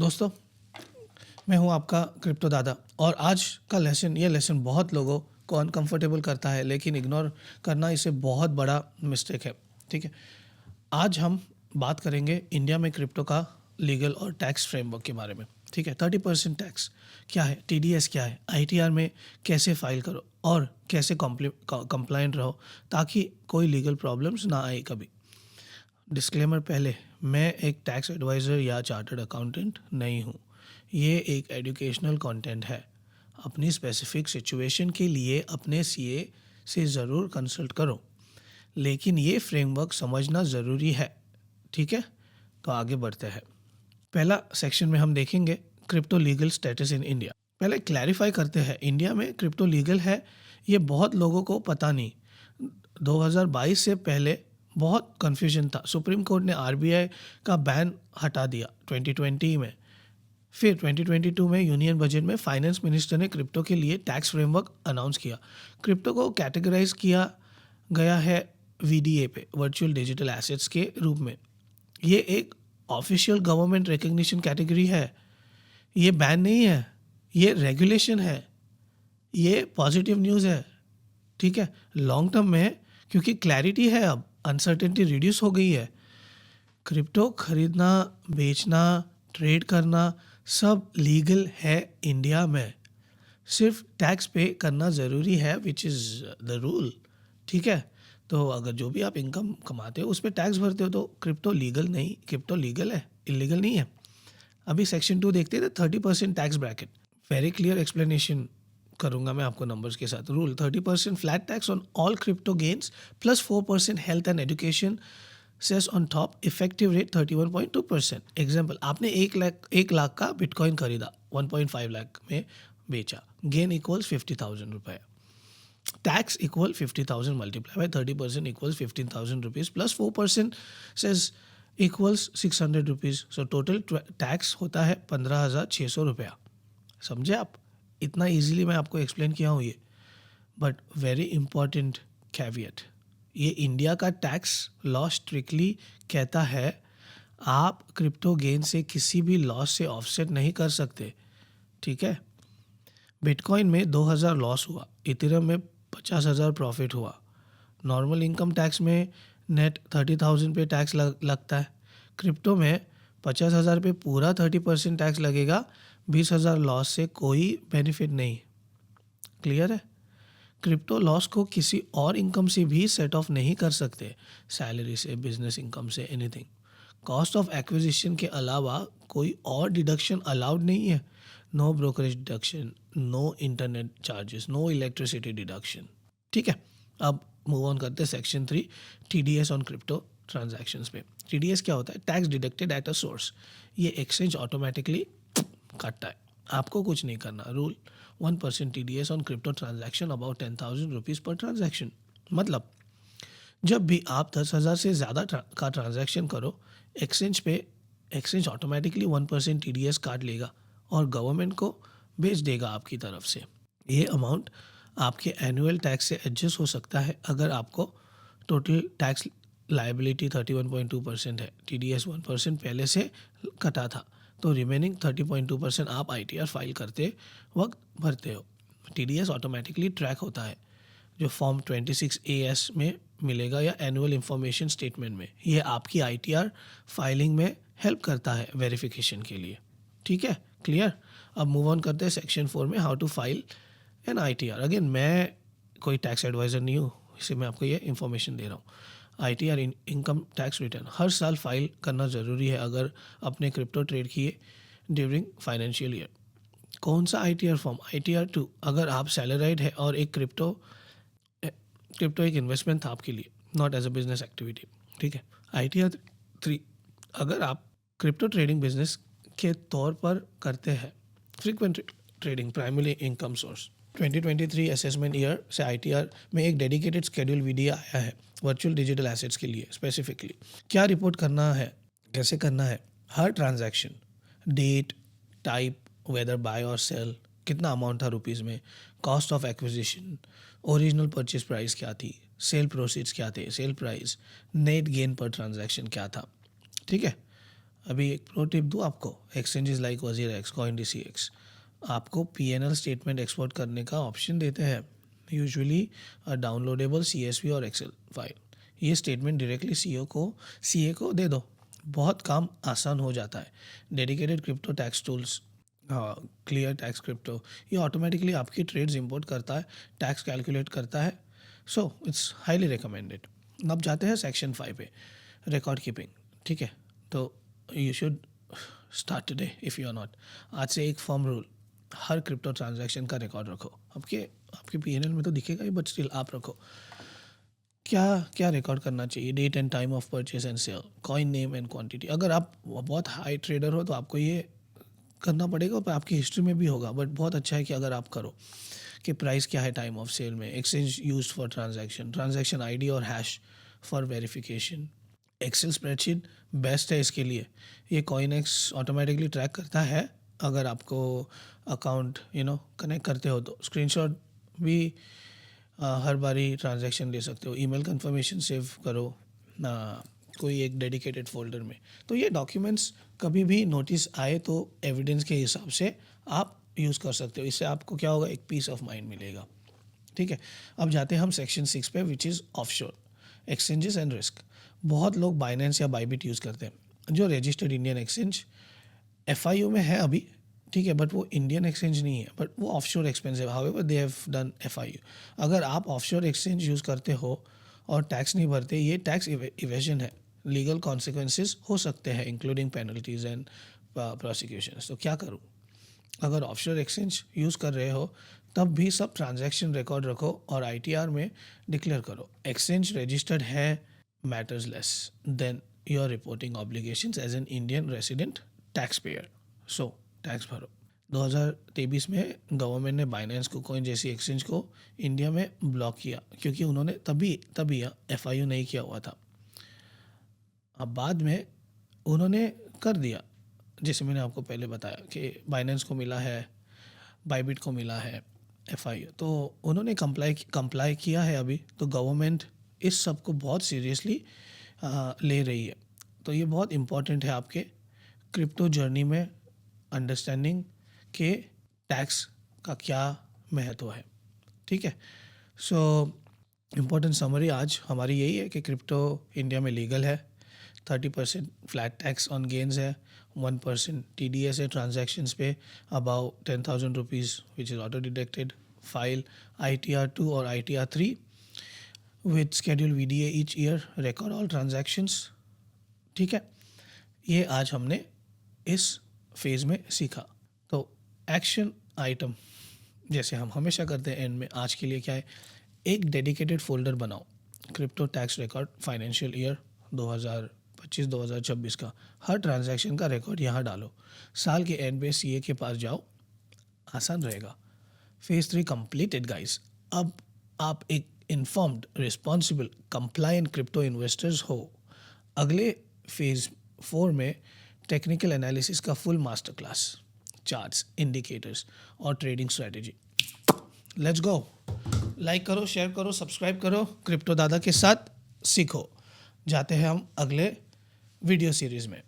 दोस्तों, मैं हूं आपका क्रिप्टो दादा और आज का ये लेसन बहुत लोगों को अनकंफर्टेबल करता है, लेकिन इग्नोर करना इसे बहुत बड़ा मिस्टेक है। ठीक है, आज हम बात करेंगे इंडिया में क्रिप्टो का लीगल और टैक्स फ्रेमवर्क के बारे में। ठीक है, 30% टैक्स क्या है, टीडीएस क्या है, आईटीआर में कैसे फाइल करो और कैसे कंप्लाइंट रहो ताकि कोई लीगल प्रॉब्लम्स ना आए कभी। डिस्क्लेमर पहले, मैं एक टैक्स एडवाइज़र या चार्टर्ड अकाउंटेंट नहीं हूँ। ये एक एजुकेशनल कंटेंट है। अपनी स्पेसिफिक सिचुएशन के लिए अपने सीए से ज़रूर कंसल्ट करो, लेकिन ये फ्रेमवर्क समझना ज़रूरी है। ठीक है, तो आगे बढ़ते हैं। पहला सेक्शन में हम देखेंगे crypto legal status in India. पहले क्लैरिफाई करते हैं, इंडिया में क्रिप्टो लीगल है, ये बहुत लोगों को पता नहीं। 2022 से पहले बहुत कन्फ्यूजन था। सुप्रीम कोर्ट ने आरबीआई का बैन हटा दिया 2020 में। फिर 2022 में यूनियन बजट में फाइनेंस मिनिस्टर ने क्रिप्टो के लिए टैक्स फ्रेमवर्क अनाउंस किया। क्रिप्टो को कैटेगराइज किया गया है वीडीए पे, वर्चुअल डिजिटल एसेट्स के रूप में। ये एक ऑफिशियल गवर्नमेंट रिकग्निशन कैटेगरी है। ये बैन नहीं है, ये रेगुलेशन है, ये पॉजिटिव न्यूज़ है। ठीक है, लॉन्ग टर्म में क्योंकि क्लैरिटी है, अब अनसर्टेनिटी रिड्यूस हो गई है। क्रिप्टो खरीदना, बेचना, ट्रेड करना सब लीगल है इंडिया में। सिर्फ टैक्स पे करना ज़रूरी है, विच इज़ द रूल। ठीक है, तो अगर जो भी आप इनकम कमाते हो उस पर टैक्स भरते हो तो क्रिप्टो लीगल नहीं, क्रिप्टो लीगल है, इलीगल नहीं है। अभी सेक्शन 2 देखते हैं, 30% tax bracket. Very clear explanation करूंगा मैं आपको नंबर्स के साथ। Rule, 30% flat tax on all crypto gains plus 4% health and education cess on top, effective rate 31.2%। Example, आपने 1 लाख का बिटकॉइन खरीदा, 1.5 लाख में बेचा, गेन इक्वल्स 50,000 रुपये। Tax equal 50,000 multiply by 30% equals 15,000 rupees plus 4% cess equals 600 rupees. So total tax होता है 15,600 रुपया। समझे आप? इतना इजीली मैं आपको एक्सप्लेन किया हूँ ये। बट वेरी इंपॉर्टेंट कैवियट, ये इंडिया का टैक्स लॉ स्ट्रिक्टली कहता है आप क्रिप्टो गेन से किसी भी लॉस से ऑफसेट नहीं कर सकते। ठीक है, बिटकॉइन में 2,000 लॉस हुआ, इथेरियम में 50,000 प्रॉफिट हुआ। नॉर्मल इनकम टैक्स में नेट 30,000 पे टैक्स लगता है। क्रिप्टो में 50,000 पे पूरा 30% टैक्स लगेगा, 20,000 लॉस से कोई बेनिफिट नहीं। क्लियर है? क्रिप्टो लॉस को किसी और इनकम से भी सेट ऑफ नहीं कर सकते, सैलरी से, बिजनेस इनकम से, एनीथिंग। कॉस्ट ऑफ एक्विजिशन के अलावा कोई और डिडक्शन अलाउड नहीं है। No brokerage deduction, no internet charges, no electricity deduction. ठीक है, अब मूव ऑन करते हैं section 3, TDS on crypto transactions पे। टीडीएस क्या होता है? Tax deducted at a source. ये एक्सचेंज ऑटोमेटिकली काटता है, आपको कुछ नहीं करना। Rule, 1% TDS on crypto transaction about 10,000 rupees पर ट्रांजैक्शन। मतलब जब भी आप 10,000 से ज़्यादा का ट्रांजैक्शन करो, एक्सचेंज ऑटोमेटिकली 1% टीडीएस काट लेगा और गवर्नमेंट को भेज देगा आपकी तरफ से। ये अमाउंट आपके एनुअल टैक्स से एडजस्ट हो सकता है अगर आपको टोटल टैक्स लायबिलिटी 31.2% है, टीडीएस 1% पहले से कटा था, तो रिमेनिंग 30.2% आप आईटीआर फाइल करते वक्त भरते हो। टीडीएस ऑटोमेटिकली ट्रैक होता है, जो फॉर्म 26AS में मिलेगा या एनुअल इंफॉर्मेशन स्टेटमेंट में। ये आपकी आईटीआर फाइलिंग में हेल्प करता है वेरिफिकेशन के लिए। ठीक है, क्लियर? अब मूव ऑन करते हैं सेक्शन 4 में, how to file an ITR. Again, मैं कोई टैक्स एडवाइज़र नहीं हूँ, इससे मैं आपको ये इन्फॉर्मेशन दे रहा हूँ। आईटीआर, इनकम टैक्स रिटर्न, हर साल फाइल करना ज़रूरी है अगर अपने क्रिप्टो ट्रेड किए ड्यूरिंग फाइनेंशियल ईयर। कौन सा आईटीआर फॉर्म? आईटीआर 2 अगर आप सैलराइड है और एक क्रिप्टो एक इन्वेस्टमेंट था आपके लिए, not as a business activity. ठीक है। आईटीआर 3 अगर आप क्रिप्टो ट्रेडिंग बिजनेस के तौर पर करते हैं, frequent trading primary income source. 2023 assessment year से आईटीआर में एक डेडिकेटेड शेड्यूल वीडियो आया है वर्चुअल डिजिटल एसेट्स के लिए स्पेसिफिकली। क्या रिपोर्ट करना है, कैसे करना है, हर transaction, date, type, whether buy और सेल, कितना अमाउंट था रुपीज़ में, cost of acquisition, original purchase price क्या थी, सेल प्रोसीड्स क्या थे, सेल प्राइस, नेट गेन पर ट्रांजैक्शन क्या था। ठीक है, अभी एक प्रो टिप दूँ आपको, एक्सचेंजेस लाइक WazirX, CoinDCX आपको PNL स्टेटमेंट एक्सपोर्ट करने का ऑप्शन देते हैं, यूजुअली डाउनलोडेबल CSV और एक्सेल फाइल। ये स्टेटमेंट डायरेक्टली CA को दे दो, बहुत काम आसान हो जाता है। Dedicated crypto tax tools, clear tax crypto, ये ऑटोमेटिकली आपकी ट्रेड्स इंपोर्ट करता है, टैक्स कैलकुलेट करता है। So it's highly recommended. अब जाते हैं सेक्शन 5 पे, रिकॉर्ड कीपिंग। ठीक है, तो you should start today if you are not. आज से एक फर्म रूल, हर क्रिप्टो ट्रांजैक्शन का रिकॉर्ड रखो। आपके PNL में तो दिखेगा ही, बट स्टिल आप रखो। क्या क्या रिकॉर्ड करना चाहिए? Date and time of purchase and sale, coin name and quantity. अगर आप बहुत हाई ट्रेडर हो तो आपको ये करना पड़ेगा, पर आपकी हिस्ट्री में भी होगा, बट बहुत अच्छा है कि अगर आप करो कि प्राइस क्या है टाइम ऑफ सेल में, exchange used for transaction ID और hash for verification. Excel spreadsheet best है इसके लिए। ये कॉइनएक्स ऑटोमेटिकली ट्रैक करता है, अगर आपको अकाउंट कनेक्ट करते हो तो स्क्रीनशॉट भी हर बारी ट्रांजैक्शन ले सकते हो। ईमेल कंफर्मेशन सेव करो कोई एक डेडिकेटेड फोल्डर में। तो ये डॉक्यूमेंट्स कभी भी नोटिस आए तो एविडेंस के हिसाब से आप यूज़ कर सकते हो। इससे आपको क्या होगा, एक पीस ऑफ माइंड मिलेगा। ठीक है, अब जाते हैं हम सेक्शन 6 पे, which is offshore exchanges and risk. बहुत लोग बाइनेंस या बाइबिट यूज़ करते हैं, जो रजिस्टर्ड इंडियन एक्सचेंज FIU में है अभी। ठीक है, बट वो इंडियन एक्सचेंज नहीं है, बट वो ऑफशोर एक्सचेंज है। However they have done FIU। अगर आप ऑफशोर एक्सचेंज यूज़ करते हो और टैक्स नहीं भरते, ये टैक्स इवेजन है। लीगल कॉन्सिक्वेंसेस हो सकते हैं, इंक्लूडिंग पेनल्टीज एंड प्रोसिक्यूशंस। तो क्या करूँ? अगर ऑफशोर एक्सचेंज यूज़ कर रहे हो तब भी सब ट्रांजैक्शन रिकॉर्ड रखो और ITR में डिक्लेयर करो। एक्सचेंज रजिस्टर्ड है matters less than your reporting obligations as an Indian resident tax payer. So tax भरो। 2023 में गवर्नमेंट ने बाइनेंस को, कॉइन जैसी एक्सचेंज को इंडिया में ब्लॉक किया, क्योंकि उन्होंने तभी FIU नहीं किया हुआ था। अब बाद में उन्होंने कर दिया, जैसे मैंने आपको पहले बताया कि बाइनेंस को मिला है, बाइबिट को मिला है FIU, तो उन्होंने कंप्लाई किया है अभी। तो गवर्नमेंट इस सब को बहुत सीरियसली ले रही है। तो ये बहुत इम्पॉर्टेंट है आपके क्रिप्टो जर्नी में, अंडरस्टैंडिंग के टैक्स का क्या महत्व है। ठीक है, सो इम्पोर्टेंट समरी आज हमारी यही है कि क्रिप्टो इंडिया में लीगल है, 30% फ्लैट टैक्स ऑन गेन्स है, 1% TDS है ट्रांजैक्शंस पे about 10,000 rupees which is auto deducted. File ITR 2 और ITR 3 with schedule VDA each year, record all transactions. ठीक है, ये आज हमने इस फेज़ में सीखा। तो एक्शन आइटम जैसे हम हमेशा करते हैं एंड में, आज के लिए क्या है, एक डेडिकेटेड फोल्डर बनाओ, crypto tax record financial year 2025-2026 का। हर ट्रांजैक्शन का रिकॉर्ड यहाँ डालो। साल के एंड पे CA के पास जाओ, आसान रहेगा। Phase 3 completed guys. अब आप एक informed, responsible, compliant crypto investors हो। अगले फेज़ 4 में टेक्निकल एनालिसिस का full master class, charts, indicators और trading strategy. Let's go. Like करो, शेयर करो, सब्सक्राइब करो। क्रिप्टो दादा के साथ सीखो। जाते हैं हम अगले वीडियो सीरीज़ में।